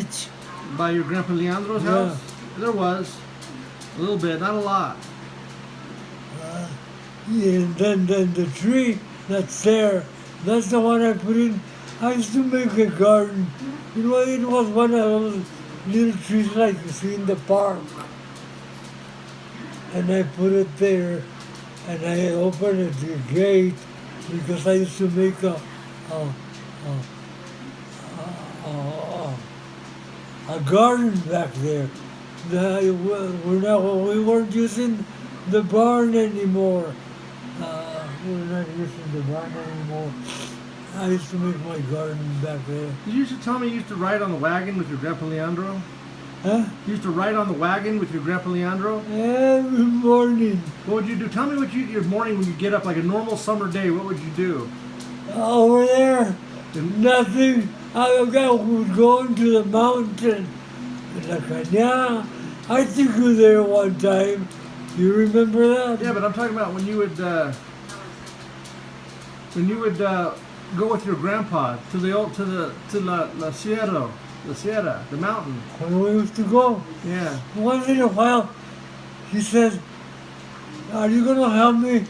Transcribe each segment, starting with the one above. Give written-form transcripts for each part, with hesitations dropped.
beach. By your Grandpa Leandro's Yeah. house? There was. A little bit, not a lot. And then the tree that's there, that's the one I put in. I used to make a garden. You know, it was one of those little trees like you see in the park. And I put it there, and I opened the gate because I used to make a garden back there. We weren't using the barn anymore. We're not using the barn anymore. I used to make my garden back there. You used to tell me you used to ride on the wagon with your Grandpa Leandro? Huh? You used to ride on the wagon with your Grandpa Leandro? Every morning. What would you do? Tell me what your morning when you get up, like a normal summer day, what would you do? Over there, And- nothing. I would go into the mountain. La Cañada. I think you were there one time. You remember that? Yeah, but I'm talking about when you would go with your grandpa to la Sierra, the mountain. When we used to go. Yeah. Once in a while, he said, "Are you going to help me?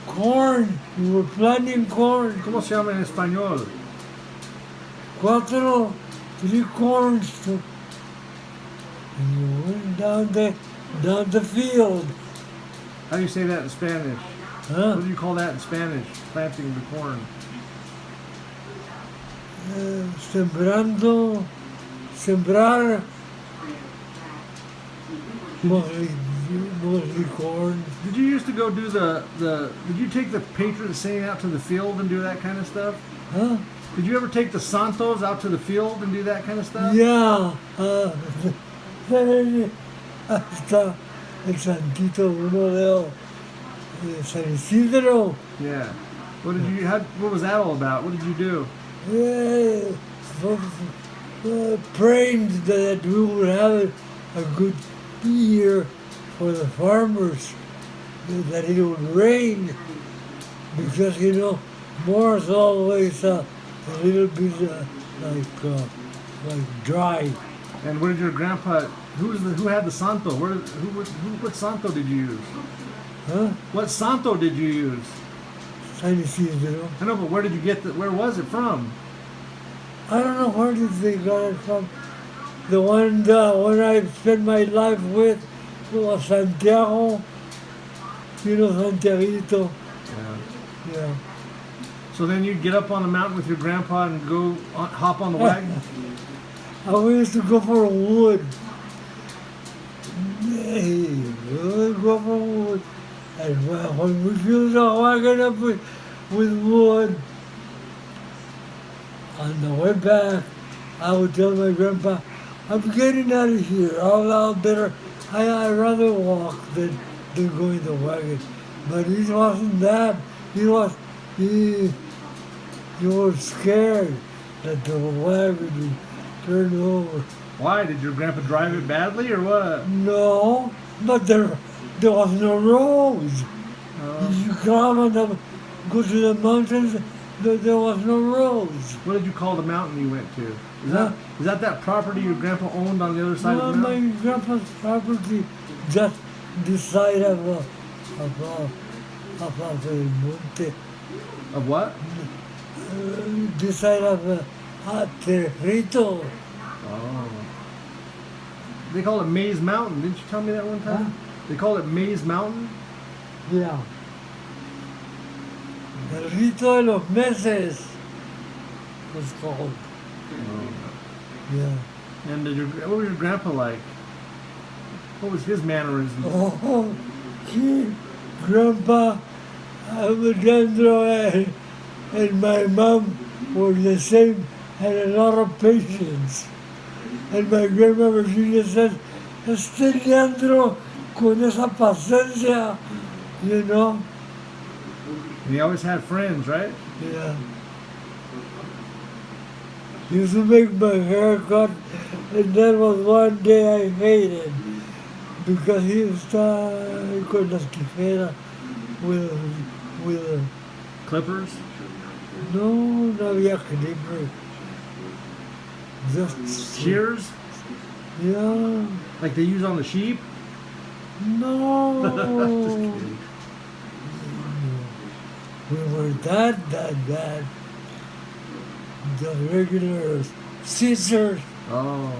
Corn. We were planting corn. ¿Cómo se llama en español? 3 corns. And you went down the field. How do you say that in Spanish? Huh? What do you call that in Spanish? Planting the corn. Sembrar mostly corn. Did you used to go do did you take the patron saint out to the field and do that kind of stuff? Huh? Did you ever take the santos out to the field and do that kind of stuff? Yeah. Hasta el Santito uno de San Isidro. Yeah. What was that all about? What did you do? Yeah, praying that we would have a good year for the farmers, that it would rain, because more is always a little bit like dry. And what did your grandpa? Who had the santo? What santo did you use? Huh? What santo did you use? San Isidro. I know, but where did you get where was it from? I don't know where did they got it from. The one I spent my life with was Santiago. You know Santiaguito. Yeah. Yeah. So then you'd get up on the mountain with your grandpa and go hop on the wagon? We used to go for wood. We would go for wood. And when we filled the wagon up with wood, on the way back, I would tell my grandpa, "I'm getting out of here. I'd rather walk than go in the wagon." But it wasn't that. He was scared that the wagon would turn over. Why? Did your grandpa drive it badly or what? No, but there was no roads. You come and go to the mountains, there was no roads. What did you call the mountain you went to? Is that property your grandpa owned on the other side No, of the mountain? my grandpa's property just this side of the monte. Of what? This side of Cerrito. Oh. They call it Maze Mountain. Didn't you tell me that one time? Huh? They call it Maze Mountain? Yeah. Cerrito de los Meses was called. Yeah. And what was your grandpa like? What was his mannerisms? Oh, Grandpa Alejandro and my mom were the same, had a lot of patience. And my grandma Virginia said, Leandro con esa paciencia, you know? And he always had friends, right? Yeah. He used to make my hair cut, and that was one day I hated because he used to con las tijeras with Clippers? no había clippers. Just Shears? Yeah. Like they use on the sheep? No. Just kidding. We were that. The regular scissors. Oh.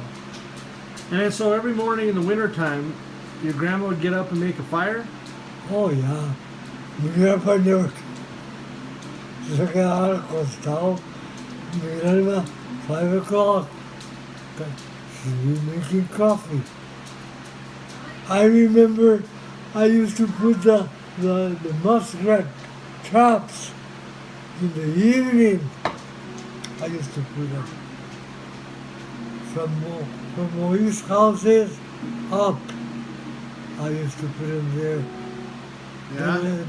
And then so every morning in the wintertime, your grandma would get up and make a fire? Oh, yeah. Mi grandpa never se quedaba acostado. Mi grandma, 5 o'clock, she'd be making coffee. I remember I used to put the muskrat traps in the evening. I used to put them from Moise houses up. I used to put them there.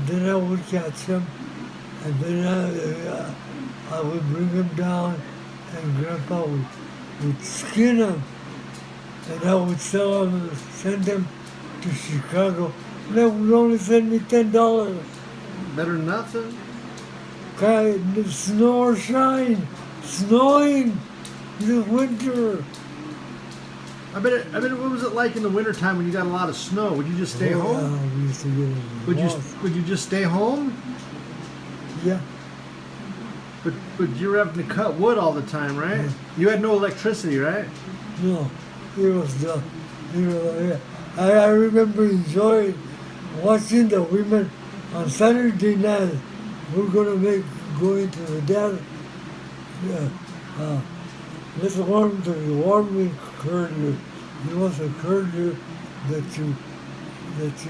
Then I would catch them, and then I would bring them down, and Grandpa would skin them, and I would send them to Chicago. They would only send me $10. Better than nothing? Snow or shine, snowing this winter. I bet what was it like in the wintertime when you got a lot of snow? Would you just stay home? Yeah, we used to get in the Would walls. you just stay home? Yeah. But you were having to cut wood all the time, right? Yeah. You had no electricity, right? No, it was the, I remember enjoying watching the women on Saturday night. We're gonna go into the dance. Let's warm the warming curler. It was a curler that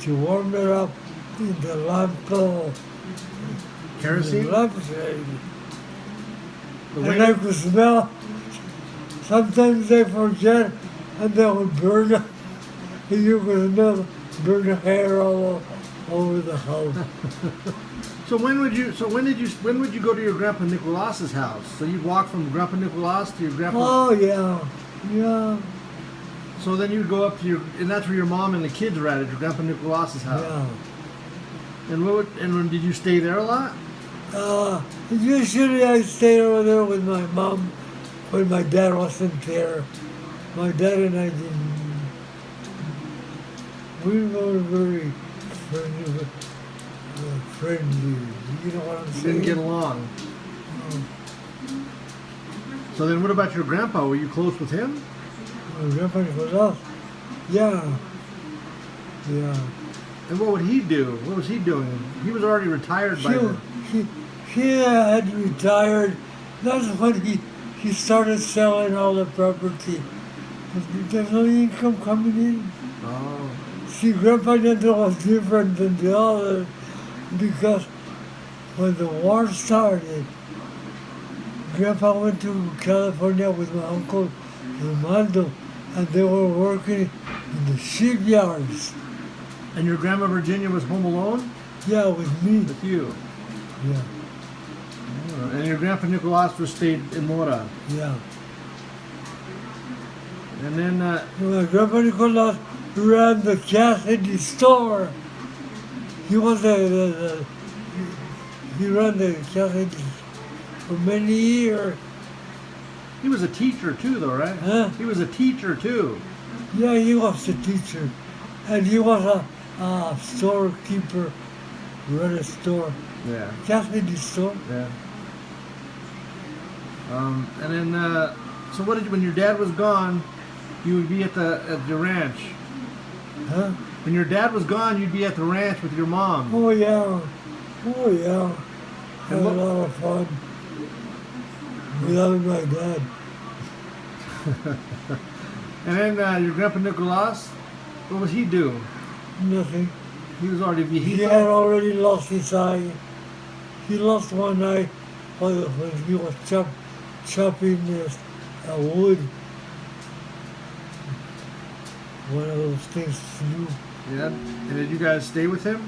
you warm it up in the lamp. Kerosene? The lampshade. The And I winter? could smell. Sometimes I forget, and they would burn. And you could smell burn hair all over the house. So when would you go to your Grandpa Nicolas's house? So you'd walk from Grandpa Nicolas to your grandpa. Oh yeah, yeah, So then you'd go up to and that's where your mom and the kids were at your Grandpa Nicolas's house. yeah. And when did you stay there a lot? Usually I stayed over there with my mom when my dad wasn't there. My dad and I didn't. We were very friendly. You know what I'm saying? Didn't get along. So then what about your grandpa? Were you close with him? My grandpa was us. Yeah. Yeah. And what would he do? What was he doing? He was already retired by then. He had retired. That's when he started selling all the property. But there's no income coming in. Oh. See, Grandpa Nendo was different than the others because when the war started, Grandpa went to California with my uncle Armando, and they were working in the shipyards. And your grandma Virginia was home alone Yeah, with me. with you. Yeah, And your grandpa Nicolas was stayed in Mora. yeah. And then My Grandpa Nicolas ran the Cassidy store. He was he ran the Cassidy for many years. he was a teacher too, though, right? Huh? He was a teacher too. Yeah, he was a teacher, and he was a storekeeper, ran a store, Yeah. Cassidy store. Yeah. And then so what did you, when your dad was gone, you would be at the ranch. Huh? When your dad was gone, you'd be at the ranch with your mom. Oh yeah, oh yeah. Had a what- lot of fun without my dad. And then your grandpa Nicolas, what was he do? Nothing. He was already He had already lost his eye. He lost one eye when he was chopping wood. One of those things flew. Yeah. And did you guys stay with him?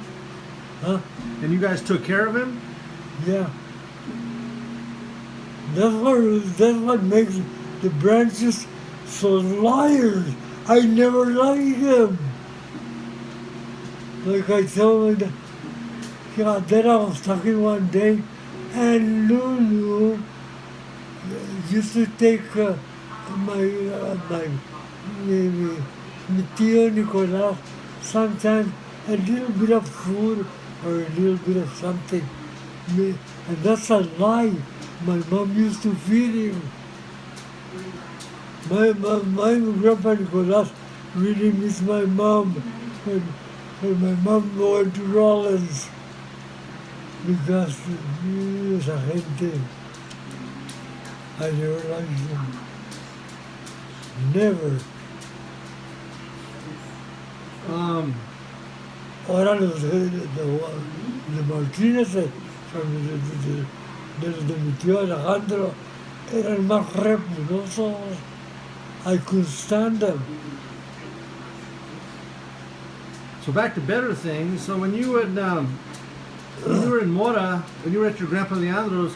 Huh? And you guys took care of him? Yeah. That's what makes the branches so liars. I never liked them. Like I told him, then I was talking one day, and Lulu, used to take my tío Nicolás sometimes a little bit of food or a little bit of something. And that's a lie. My mom used to feed him. My grandpa Nicolás really missed my mom when my mom went to Rollins because esa gente, I never liked them. Never. Ahora los de Martínez, de mi tío Alejandro, eran más repulsiosos. I could stand them. So back to better things. So when you were in Mora, when you were at your grandpa Leandro's,